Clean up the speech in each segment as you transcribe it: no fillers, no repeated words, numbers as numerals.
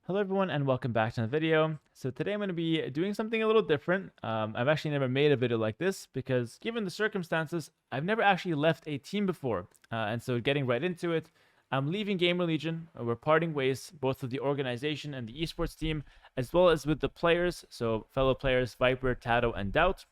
Hello everyone and welcome back to the video. So today I'm going to be doing something a little different. I've actually never made a video like this because given the circumstances, I've never actually left a team before. And so getting right into it, I'm leaving Gamer Legion. We're parting ways, both with the organization and the esports team, as well as with the players. So fellow players, Viper, Tato, and Doubt.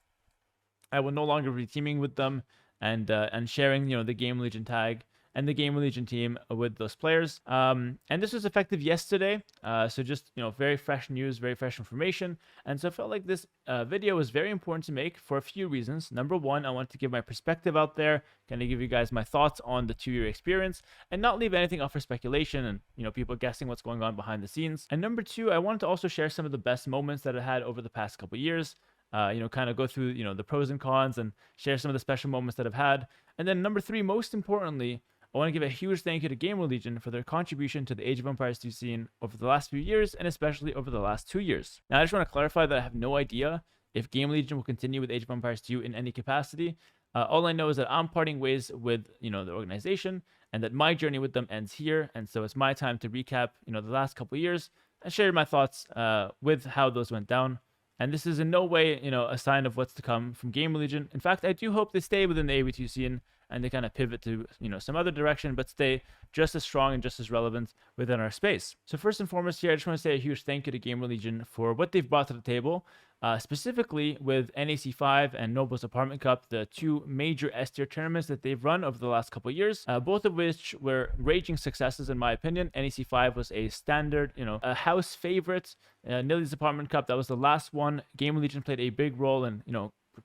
I will no longer be teaming with them and sharing, the Gamer Legion tag and the Gamer Legion team with those players. And this was effective yesterday. So just, very fresh news, very fresh information. And so I felt like this video was very important to make for a few reasons. Number one, I want to give my perspective out there, kind of give you guys my thoughts on the 2-year experience and not leave anything up for speculation and, people guessing what's going on behind the scenes. And number two, I wanted to also share some of the best moments that I had over the past couple years. Kind of go through, the pros and cons and share some of the special moments that I've had. And then number three, most importantly, I want to give a huge thank you to Gamer Legion for their contribution to the Age of Empires 2 scene over the last few years, and especially over the last 2 years. Now, I just want to clarify that I have no idea if Gamer Legion will continue with Age of Empires 2 in any capacity. All I know is that I'm parting ways with, the organization, and that my journey with them ends here. And so it's my time to recap, the last couple of years and share my thoughts with how those went down. And this is in no way, a sign of what's to come from Gamer Legion. In fact, I do hope they stay within the AV2 scene and they kind of pivot to, some other direction, but stay just as strong and just as relevant within our space. So first and foremost here, I just want to say a huge thank you to Gamer Legion for what they've brought to the table, specifically with NAC5 and Noble's Apartment Cup, the two major S-tier tournaments that they've run over the last couple of years, both of which were raging successes in my opinion. NAC5 was a standard, a house favorite. Nilly's Apartment Cup, that was the last one. Gamer Legion played a big role in,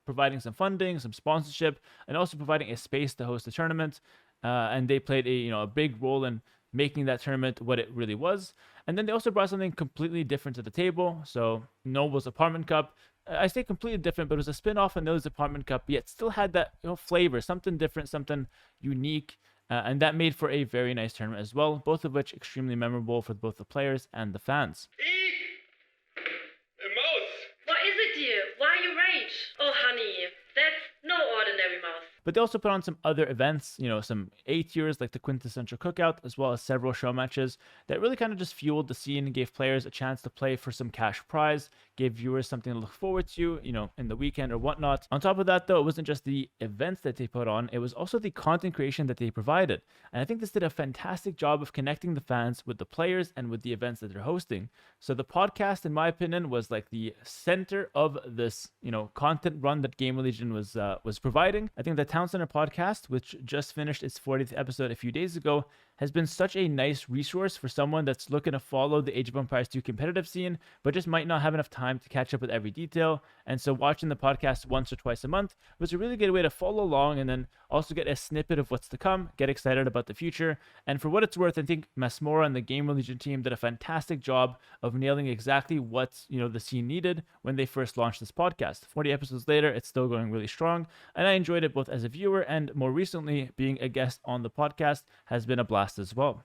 providing some funding, some sponsorship, and also providing a space to host the tournament. And they played a big role in making that tournament what it really was. And then they also brought something completely different to the table. So Noble's Apartment Cup, I say completely different, but it was a spin-off of Noble's Apartment Cup, yet still had that flavor, something different, something unique. And that made for a very nice tournament as well, both of which extremely memorable for both the players and the fans. A mouse! What is it, dear? Why you rage? Oh, honey, that's no ordinary mouse. But they also put on some other events, some A-tiers like the Quintessential Cookout, as well as several show matches that really kind of just fueled the scene and gave players a chance to play for some cash prize, gave viewers something to look forward to, in the weekend or whatnot. On top of that, though, it wasn't just the events that they put on, it was also the content creation that they provided. And I think this did a fantastic job of connecting the fans with the players and with the events that they're hosting. So the podcast, in my opinion, was like the center of this, content run that Gamer Legion was providing. I think the Town Center podcast, which just finished its 40th episode a few days ago, has been such a nice resource for someone that's looking to follow the Age of Empires 2 competitive scene, but just might not have enough time to catch up with every detail. And so watching the podcast once or twice a month was a really good way to follow along and then also get a snippet of what's to come, get excited about the future. And for what it's worth, I think Masmora and the Gamer Legion team did a fantastic job of nailing exactly what, the scene needed when they first launched this podcast. 40 episodes later, it's still going really strong. And I enjoyed it both as a viewer and more recently being a guest on the podcast has been a blast as well.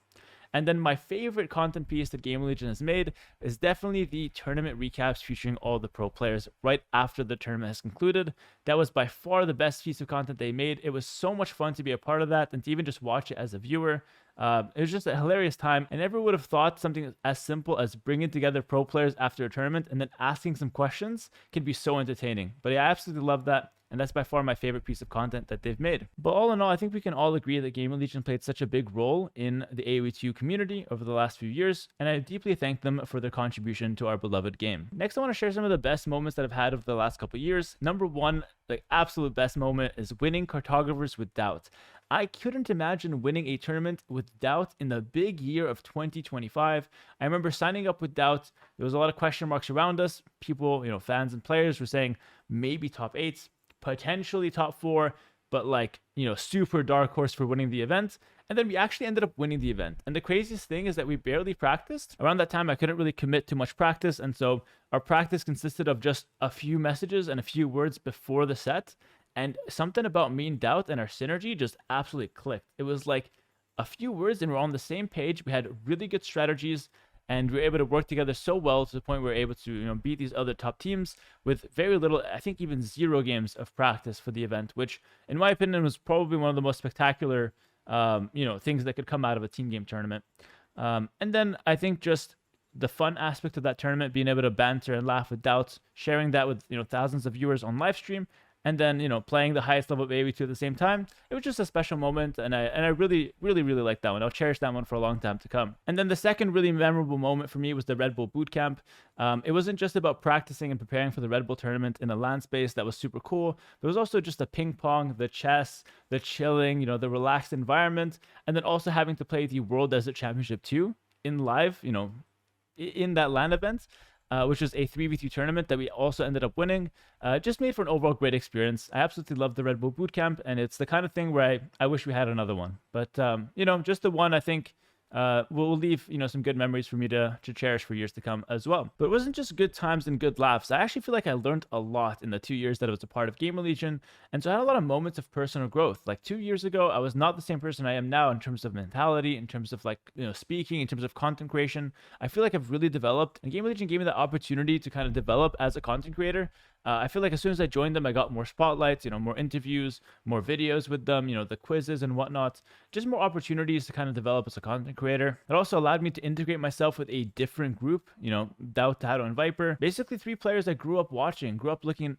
And then my favorite content piece that Gamer Legion has made is definitely the tournament recaps featuring all the pro players right after the tournament has concluded. That was by far the best piece of content they made. It was so much fun to be a part of that and to even just watch it as a viewer. It was just a hilarious time. I never would have thought something as simple as bringing together pro players after a tournament and then asking some questions can be so entertaining. But yeah, I absolutely love that. And that's by far my favorite piece of content that they've made. But all in all, I think we can all agree that Gamer Legion played such a big role in the AoE2 community over the last few years, and I deeply thank them for their contribution to our beloved game. Next, I want to share some of the best moments that I've had over the last couple of years. Number one, the absolute best moment is winning Cartographers with Doubt. I couldn't imagine winning a tournament with Doubt in the big year of 2025. I remember signing up with Doubt. There was a lot of question marks around us. People, fans and players were saying maybe top 8s, potentially top 4, but super dark horse for winning the event. And then we actually ended up winning the event. And the craziest thing is that we barely practiced. Around that time, I couldn't really commit to much practice. And so our practice consisted of just a few messages and a few words before the set. And something about me and Doubt and our synergy just absolutely clicked. It was like a few words and we're on the same page. We had really good strategies and we were able to work together so well to the point where we were able to beat these other top teams with very little, I think even 0 games of practice for the event, which in my opinion was probably one of the most spectacular things that could come out of a team game tournament. And then I think just the fun aspect of that tournament, being able to banter and laugh with doubts, sharing that with thousands of viewers on live stream, and then playing the highest level of AoE2 at the same time. It was just a special moment, and I really really liked that one. I'll cherish that one for a long time to come. And then the second really memorable moment for me was the Red Bull bootcamp. It wasn't just about practicing and preparing for the Red Bull tournament in a LAN space that was super cool. There was also just the ping pong, the chess, the chilling, the relaxed environment, and then also having to play the World Desert Championship 2 in live, in that LAN event, which was a 3v3 tournament that we also ended up winning. Just made for an overall great experience. I absolutely love the Red Bull Bootcamp, and it's the kind of thing where I wish we had another one. But, just the one I think will leave, some good memories for me to cherish for years to come as well. But it wasn't just good times and good laughs. I actually feel like I learned a lot in the 2 years that I was a part of Gamer Legion. And so I had a lot of moments of personal growth. Like 2 years ago, I was not the same person I am now in terms of mentality, in terms of speaking, in terms of content creation. I feel like I've really developed, and Gamer Legion gave me the opportunity to kind of develop as a content creator. I feel like as soon as I joined them, I got more spotlights, more interviews, more videos with them, the quizzes and whatnot, just more opportunities to kind of develop as a content creator. It also allowed me to integrate myself with a different group, Doubt, Tato, and Viper. Basically 3 players I grew up watching, grew up looking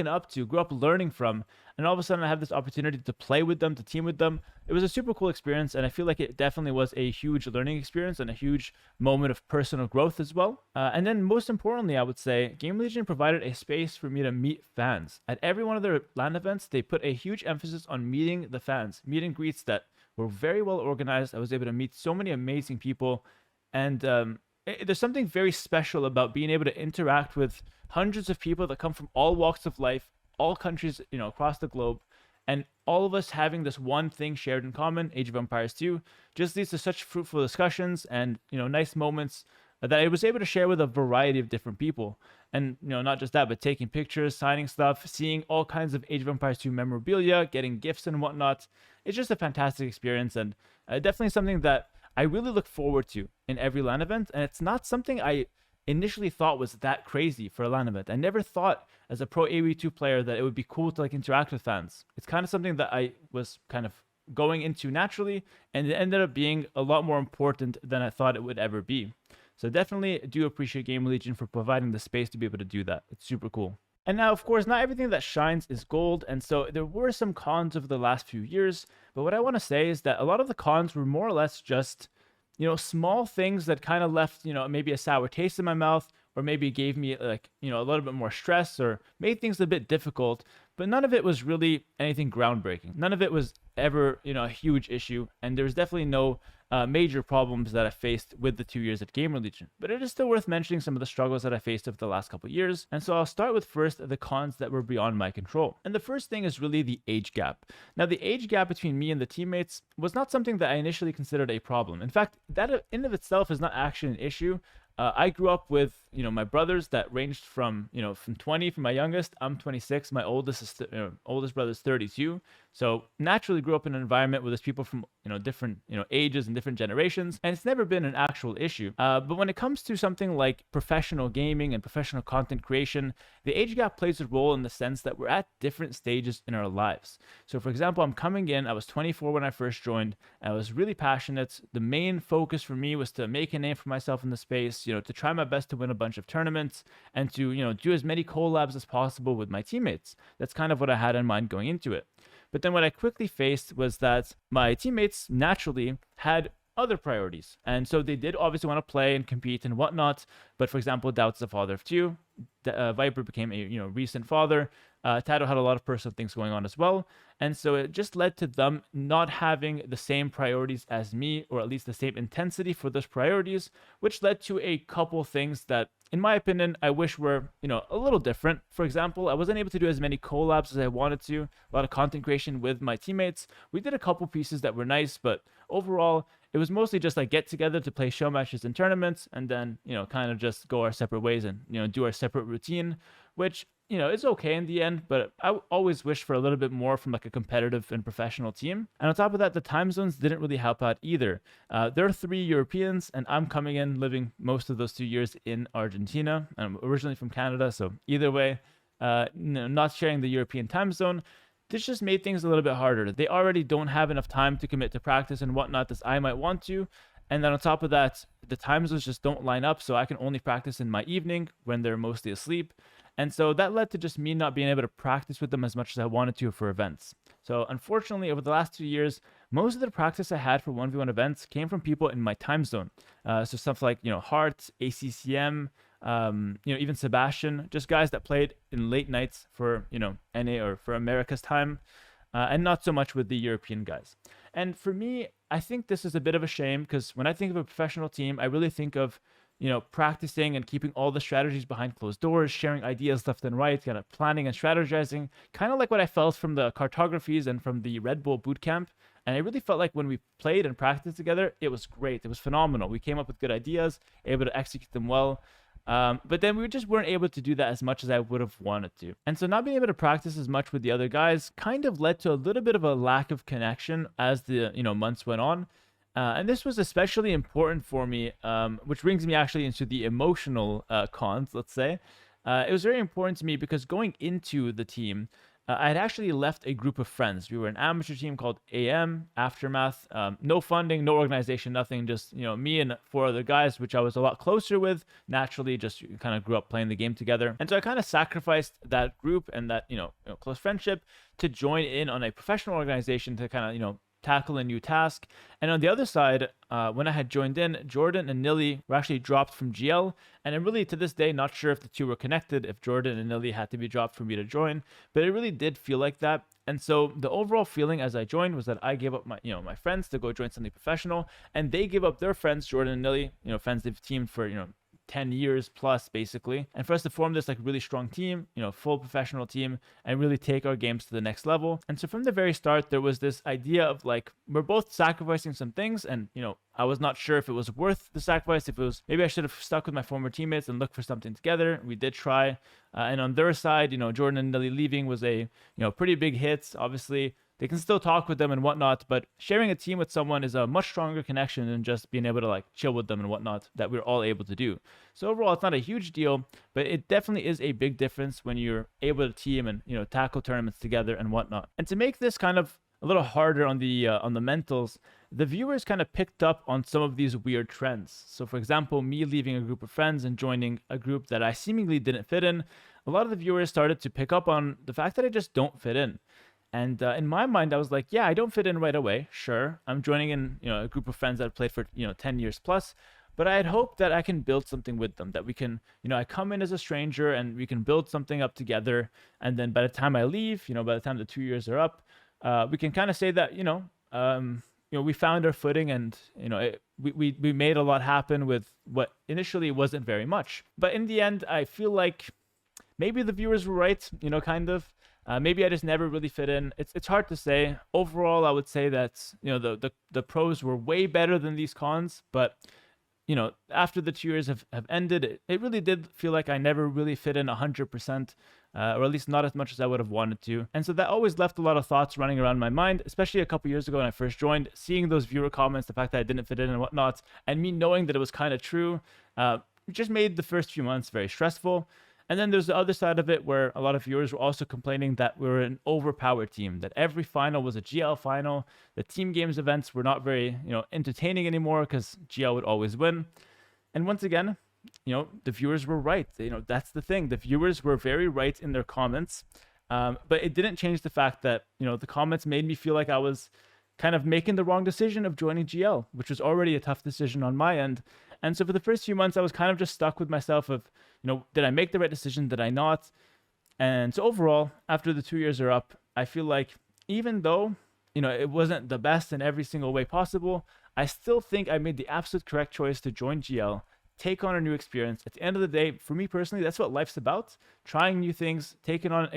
up to, grew up learning from, and all of a sudden I have this opportunity to play with them, to team with them. It was a super cool experience, and I feel like it definitely was a huge learning experience and a huge moment of personal growth as well. And then most importantly, I would say Game Legion provided a space for me to meet fans. At every one of their LAN events, they put a huge emphasis on meeting the fans, meet and greets that were very well organized. I was able to meet so many amazing people, and there's something very special about being able to interact with hundreds of people that come from all walks of life, all countries, across the globe, and all of us having this one thing shared in common, Age of Empires 2, just leads to such fruitful discussions and, nice moments that I was able to share with a variety of different people. And, not just that, but taking pictures, signing stuff, seeing all kinds of Age of Empires 2 memorabilia, getting gifts and whatnot. It's just a fantastic experience, and definitely something that I really look forward to in every LAN event. And it's not something I initially thought was that crazy for a LAN event. I never thought as a pro AoE2 player that it would be cool to interact with fans. It's kind of something that I was kind of going into naturally, and it ended up being a lot more important than I thought it would ever be. So definitely do appreciate Game Legion for providing the space to be able to do that. It's super cool. And now, of course, not everything that shines is gold, and so there were some cons over the last few years, but what I want to say is that a lot of the cons were more or less just small things that kind of left, maybe a sour taste in my mouth, or maybe gave me a little bit more stress, or made things a bit difficult, but none of it was really anything groundbreaking. None of it was ever, a huge issue, and there's definitely no major problems that I faced with the 2 years at Gamer Legion. But it is still worth mentioning some of the struggles that I faced over the last couple of years. And so I'll start with first the cons that were beyond my control. And the first thing is really the age gap. Now, the age gap between me and the teammates was not something that I initially considered a problem. In fact, that in of itself is not actually an issue. I grew up with, my brothers that ranged from, from 20 for my youngest. I'm 26. My oldest brother is 32. So naturally grew up in an environment where there's people from, different, ages and different generations. And it's never been an actual issue. But when it comes to something like professional gaming and professional content creation, the age gap plays a role in the sense that we're at different stages in our lives. So for example, I'm coming in, I was 24 when I first joined. I was really passionate. The main focus for me was to make a name for myself in the space, to try my best to win a bunch of tournaments and to, do as many collabs as possible with my teammates. That's kind of what I had in mind going into it. But then what I quickly faced was that my teammates naturally had other priorities. And so they did obviously want to play and compete and whatnot. But for example, Doubt's a father of 2. Viper became a recent father. Tato had a lot of personal things going on as well. And so it just led to them not having the same priorities as me, or at least the same intensity for those priorities, which led to a couple things that, in my opinion, I wish were, a little different. For example, I wasn't able to do as many collabs as I wanted to, a lot of content creation with my teammates. We did a couple pieces that were nice, but overall, it was mostly just get together to play show matches and tournaments, and then, kind of just go our separate ways and, do our separate routine, which, it's okay in the end, but I always wish for a little bit more from a competitive and professional team. And on top of that, the time zones didn't really help out either. There are 3 Europeans, and I'm coming in living most of those 2 years in Argentina. I'm originally from Canada, so either way, not sharing the European time zone, this just made things a little bit harder. They already don't have enough time to commit to practice and whatnot as I might want to. And then on top of that, the time zones just don't line up. So I can only practice in my evening when they're mostly asleep. And so that led to just me not being able to practice with them as much as I wanted to for events. So unfortunately, over the last 2 years, most of the practice I had for 1v1 events came from people in my time zone. So stuff like, Hart, ACCM, even Sebastian, just guys that played in late nights for, NA or for America's time, and not so much with the European guys. And for me, I think this is a bit of a shame because when I think of a professional team, I really think of, practicing and keeping all the strategies behind closed doors, sharing ideas left and right, kind of planning and strategizing, kind of like what I felt from the cartographies and from the Red Bull bootcamp. And I really felt like when we played and practiced together, it was great. It was phenomenal. We came up with good ideas, able to execute them well. But then we just weren't able to do that as much as I would have wanted to. And so not being able to practice as much with the other guys kind of led to a little bit of a lack of connection as the months went on. And this was especially important for me, which brings me actually into the emotional cons, let's say. It was very important to me because going into the team, I had actually left a group of friends. We were an amateur team called AM, Aftermath. No funding, no organization, nothing. Just, me and 4 other guys, which I was a lot closer with. Naturally, just kind of grew up playing the game together. And so I kind of sacrificed that group and that, close friendship to join in on a professional organization to kind of, tackle a new task. And on the other side, when I had joined in, Jordan and Nilly were actually dropped from GL. And I'm really, to this day, not sure if the two were connected, if Jordan and Nilly had to be dropped for me to join, but it really did feel like that. And so the overall feeling as I joined was that I gave up my friends to go join something professional, and they gave up their friends, Jordan and Nilly, friends they've teamed for, 10 years plus basically, and for us to form this like really strong team, full professional team, and really take our games to the next level. And so from the very start, there was this idea of like, we're both sacrificing some things, and I was not sure if it was worth the sacrifice, if it was, maybe I should have stuck with my former teammates and looked for something together. We did try, and on their side, Jordan and Nilly leaving was a pretty big hit. Obviously they can still talk with them and whatnot, but sharing a team with someone is a much stronger connection than just being able to like chill with them and whatnot that we're all able to do. So overall, it's not a huge deal, but it definitely is a big difference when you're able to team and tackle tournaments together and whatnot. And to make this kind of a little harder on the mentals, the viewers kind of picked up on some of these weird trends. So for example, me leaving a group of friends and joining a group that I seemingly didn't fit in, a lot of the viewers started to pick up on the fact that I just don't fit in. And in my mind, I was like, yeah, I don't fit in right away. Sure, I'm joining in, a group of friends that I've played for, 10 years plus. But I had hoped that I can build something with them, that we can, I come in as a stranger and we can build something up together. And then by the time I leave, by the time the 2 years are up, we can kind of say that, we found our footing, and we made a lot happen with what initially wasn't very much. But in the end, I feel like maybe the viewers were right, kind of. Maybe I just never really fit in. It's hard to say. Overall, I would say that the pros were way better than these cons, but after the 2 years have ended, it really did feel like I never really fit in 100%, or at least not as much as I would have wanted to. And so that always left a lot of thoughts running around my mind, especially a couple years ago when I first joined, seeing those viewer comments, the fact that I didn't fit in and whatnot, and me knowing that it was kind of true, it just made the first few months very stressful. And then there's the other side of it where a lot of viewers were also complaining that we were an overpowered team, that every final was a GL final. The team games events were not very, entertaining anymore because GL would always win. And once again, the viewers were right. That's the thing. The viewers were very right in their comments. But it didn't change the fact that, the comments made me feel like I was kind of making the wrong decision of joining GL, which was already a tough decision on my end. And so for the first few months, I was kind of just stuck with myself of, did I make the right decision? Did I not? And so overall, after the 2 years are up, I feel like even though, it wasn't the best in every single way possible, I still think I made the absolute correct choice to join GL, take on a new experience. At the end of the day, for me personally, that's what life's about. Trying new things, taking on,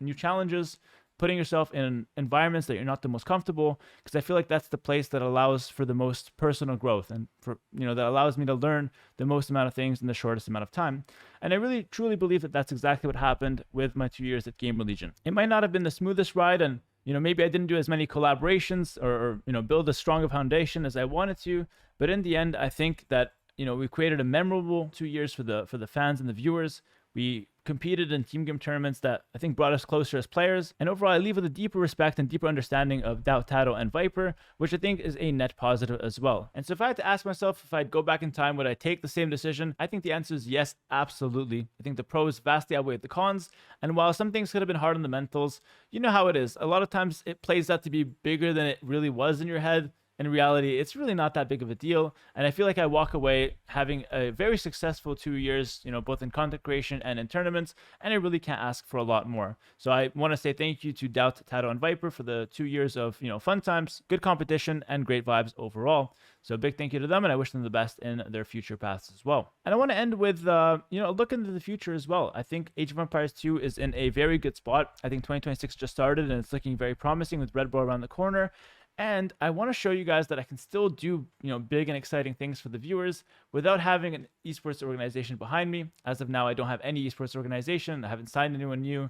new challenges, putting yourself in environments that you're not the most comfortable, because I feel like that's the place that allows for the most personal growth, and for that allows me to learn the most amount of things in the shortest amount of time. And I really truly believe that that's exactly what happened with my 2 years at Gamer Legion. It might not have been the smoothest ride, and maybe I didn't do as many collaborations or build as strong a foundation as I wanted to, but in the end, I think that we created a memorable 2 years for the fans and the viewers. We competed in team game tournaments that I think brought us closer as players, and overall I leave with a deeper respect and deeper understanding of Doubt, Tado, and Viper, which I think is a net positive as well. And so if I had to ask myself if I'd go back in time, would I take the same decision? I think the answer is yes, absolutely. I think the pros vastly outweigh the cons, and while some things could have been hard on the mentals, you know how it is. A lot of times it plays out to be bigger than it really was in your head. In reality, it's really not that big of a deal. And I feel like I walk away having a very successful 2 years, both in content creation and in tournaments, and I really can't ask for a lot more. So I want to say thank you to Doubt, Tado, and Viper for the 2 years of, fun times, good competition, and great vibes overall. So a big thank you to them, and I wish them the best in their future paths as well. And I want to end with, a look into the future as well. I think Age of Empires 2 is in a very good spot. I think 2026 just started, and it's looking very promising with Red Bull around the corner. And I want to show you guys that I can still do, big and exciting things for the viewers without having an esports organization behind me. As of now, I don't have any esports organization. I haven't signed anyone new.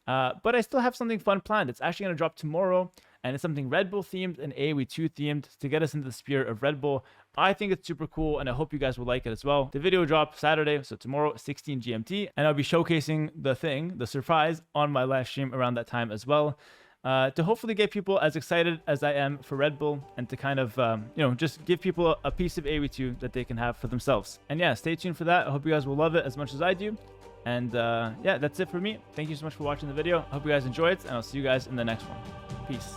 But I still have something fun planned. It's actually going to drop tomorrow, and it's something Red Bull themed and AoE 2 themed to get us into the spirit of Red Bull. I think it's super cool, and I hope you guys will like it as well. The video drops Saturday, so tomorrow, 16 GMT, and I'll be showcasing the surprise, on my live stream around that time as well. To hopefully get people as excited as I am for Red Bull, and to kind of, just give people a piece of AoE2 that they can have for themselves. And yeah, stay tuned for that. I hope you guys will love it as much as I do. And yeah, that's it for me. Thank you so much for watching the video. I hope you guys enjoyed it, and I'll see you guys in the next one. Peace.